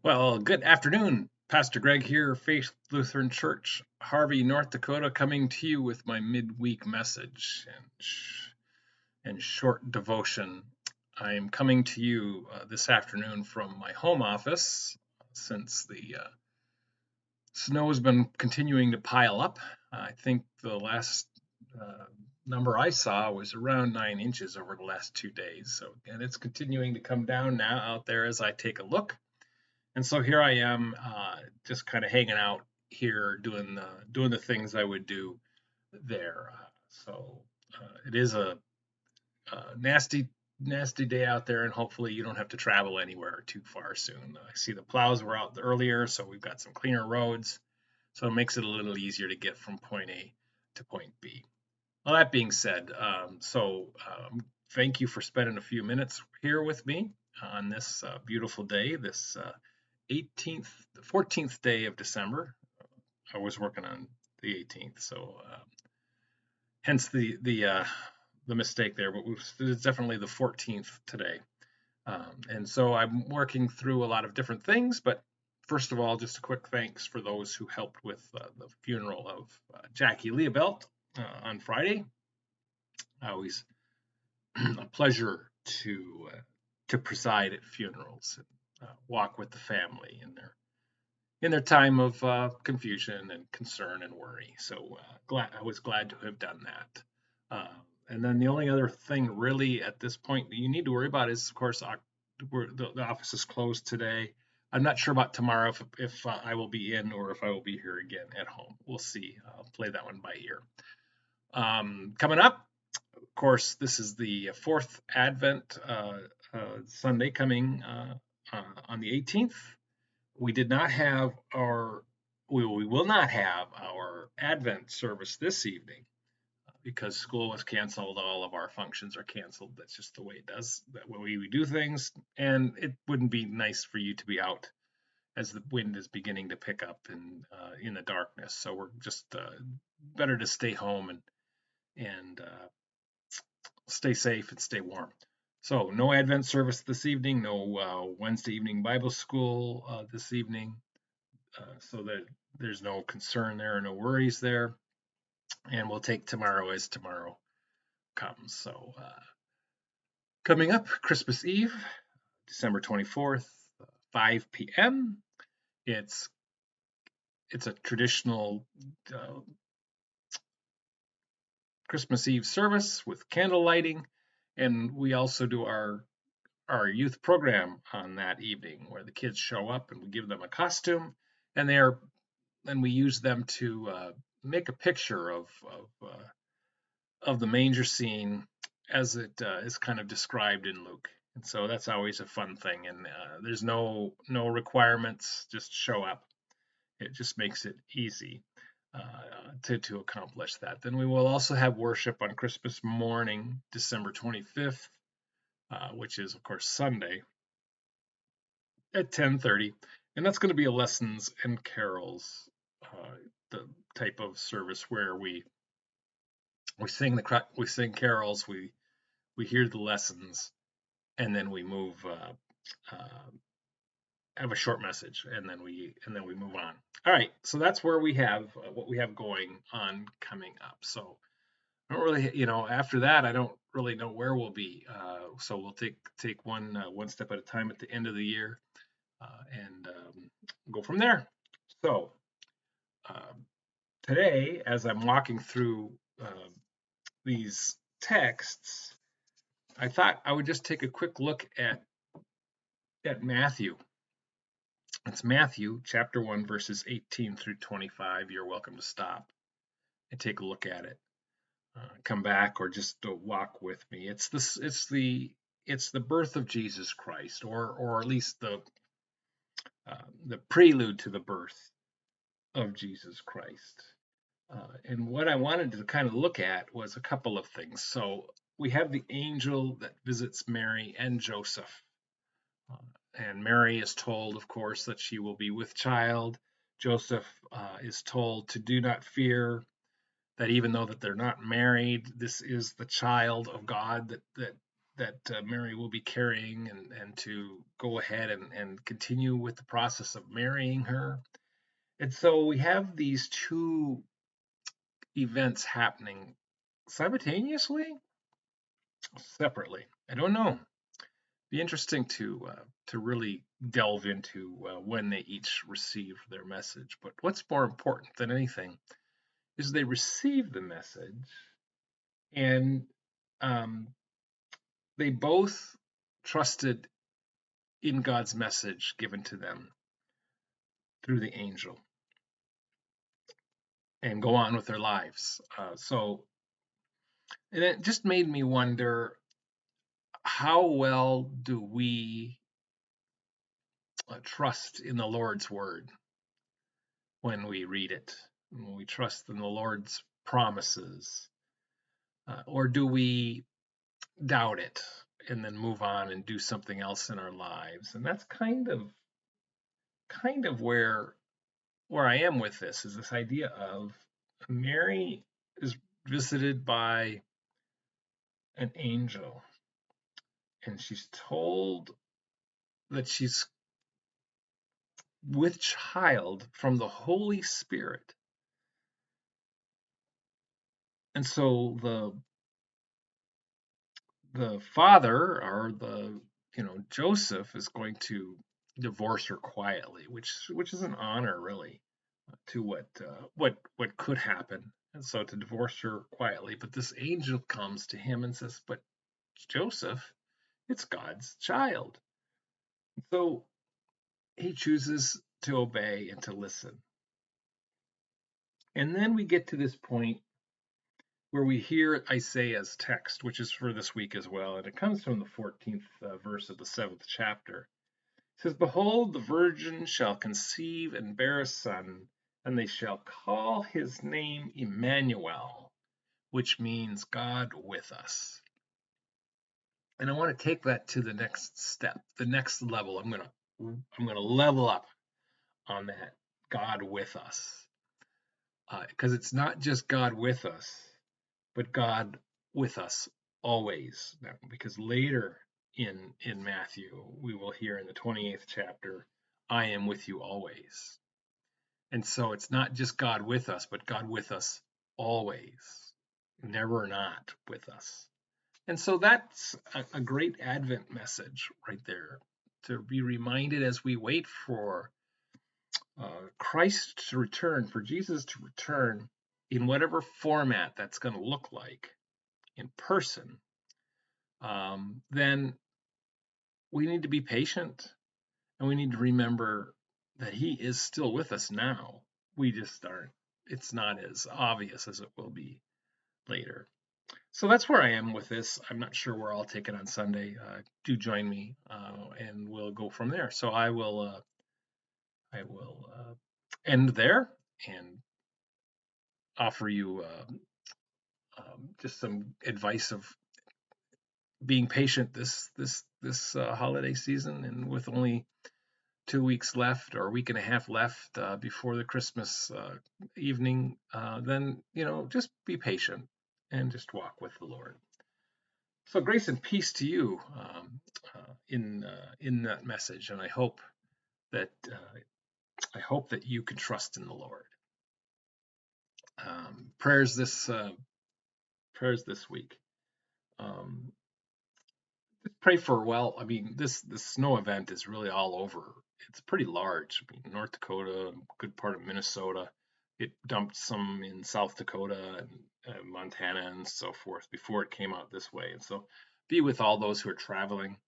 Well, good afternoon. Pastor Greg here, Faith Lutheran Church, Harvey, North Dakota, coming to you with my midweek message and short devotion. I am coming to you this afternoon from my home office since the snow has been continuing to pile up. I think the last uh, number I saw was around 9 inches over the last 2 days. So, and it's continuing to come down now out there as I take a look. And so here I am, just kind of hanging out here, doing the things I would do there. It is a nasty day out there, and hopefully you don't have to travel anywhere too far soon. I see the plows were out earlier, so we've got some cleaner roads, so it makes it a little easier to get from point A to point B. Well, that being said, thank you for spending a few minutes here with me on this beautiful day, this 18th, 14th day of December. I was working on the 18th, so hence the mistake there. But it's definitely the 14th today, and so I'm working through a lot of different things. But first of all, just a quick thanks for those who helped with the funeral of Jackie Leobelt on Friday. Always a pleasure to preside at funerals and walk with the family in their time of confusion and concern and worry. So I was glad to have done that. And then the only other thing really at this point that you need to worry about is, of course, the office is closed today. I'm not sure about tomorrow if I will be in or if I will be here again at home. We'll see. I'll play that one by ear. Coming up, of course, this is the fourth Advent Sunday coming on the 18th. We did not have we will not have our Advent service this evening because school was canceled. All of our functions are canceled. That's just the way it does. That way we do things, and it wouldn't be nice for you to be out as the wind is beginning to pick up in the darkness. So we're just better to stay home and stay safe and stay warm. So no Advent service this evening, no Wednesday evening Bible school this evening, so that there's no concern there, no worries there, and we'll take tomorrow as tomorrow comes. So coming up, Christmas Eve, December 24th, 5 p.m. It's a traditional Christmas Eve service with candle lighting, and we also do our youth program on that evening where the kids show up and we give them a costume and we use them to make a picture of the manger scene as it is kind of described in Luke. And so that's always a fun thing, and there's no requirements, just show up. It just makes it easy to accomplish that. Then we will also have worship on Christmas morning, December 25th, which is of course Sunday, at 10:30, and that's going to be a lessons and carols, the type of service where we sing carols, we hear the lessons, and then we move have a short message, and then we move on. All right, so that's where we have what we have going on coming up. So I don't really, after that, I don't really know where we'll be. So we'll take one step at a time at the end of the year, and go from there. So today, as I'm walking through these texts, I thought I would just take a quick look at Matthew. It's Matthew chapter 1, verses 18 through 25. You're welcome to stop and take a look at it. Come back or just walk with me. It's the birth of Jesus Christ, or at least the prelude to the birth of Jesus Christ. And what I wanted to kind of look at was a couple of things. So we have the angel that visits Mary and Joseph. And Mary is told, of course, that she will be with child. Joseph is told to do not fear, that even though that they're not married, this is the child of God that Mary will be carrying, and to go ahead and continue with the process of marrying her. And so we have these two events happening simultaneously, separately. I don't know. Be interesting to really delve into when they each receive their message. But what's more important than anything is they receive the message, and um, they both trusted in God's message given to them through the angel and go on with their lives. And it just made me wonder, how well do we trust in the Lord's word when we read it? When we trust in the Lord's promises, or do we doubt it and then move on and do something else in our lives? And that's kind of where I am with this, is this idea of Mary is visited by an angel, and she's told that she's with child from the Holy Spirit. And so the father, or Joseph, is going to divorce her quietly, which is an honor, really, to what could happen. And so to divorce her quietly, but this angel comes to him and says, "But Joseph, it's God's child." So he chooses to obey and to listen. And then we get to this point where we hear Isaiah's text, which is for this week as well, and it comes from the 14th verse of the 7th chapter. It says, "Behold, the virgin shall conceive and bear a son, and they shall call his name Emmanuel," which means God with us. And I want to take that to the next step, the next level. I'm gonna level up on that, God with us, because it's not just God with us, but God with us always. Now, because later in Matthew, we will hear in the 28th chapter, "I am with you always." And so it's not just God with us, but God with us always, never not with us. And so that's a great Advent message right there, to be reminded as we wait for Christ to return, for Jesus to return in whatever format that's going to look like, in person, then we need to be patient, and we need to remember that he is still with us now. We just aren't, it's not as obvious as it will be later. So that's where I am with this. I'm not sure where I'll take it on Sunday. Do join me, and we'll go from there. So I will end there and offer you just some advice of being patient this holiday season, and with only 2 weeks left, or a week and a half left before the Christmas evening, then just be patient and just walk with the Lord. So grace and peace to you in that message, and that I hope that you can trust in the Lord. Prayers this week. Just pray for, well, I mean, this snow event is really all over. It's pretty large. I mean, North Dakota, a good part of Minnesota. It dumped some in South Dakota and Montana and so forth before it came out this way. And so be with all those who are traveling,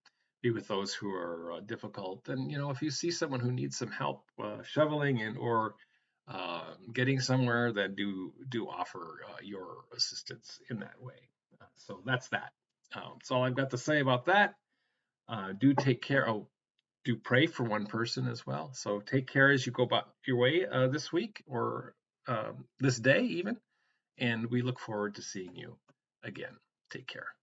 be with those who are difficult. And, if you see someone who needs some help shoveling or getting somewhere, then do offer your assistance in that way. So that's that. That's all I've got to say about that. Do take care. Oh, do pray for one person as well. So take care as you go about your way this week, or this day even. And we look forward to seeing you again. Take care.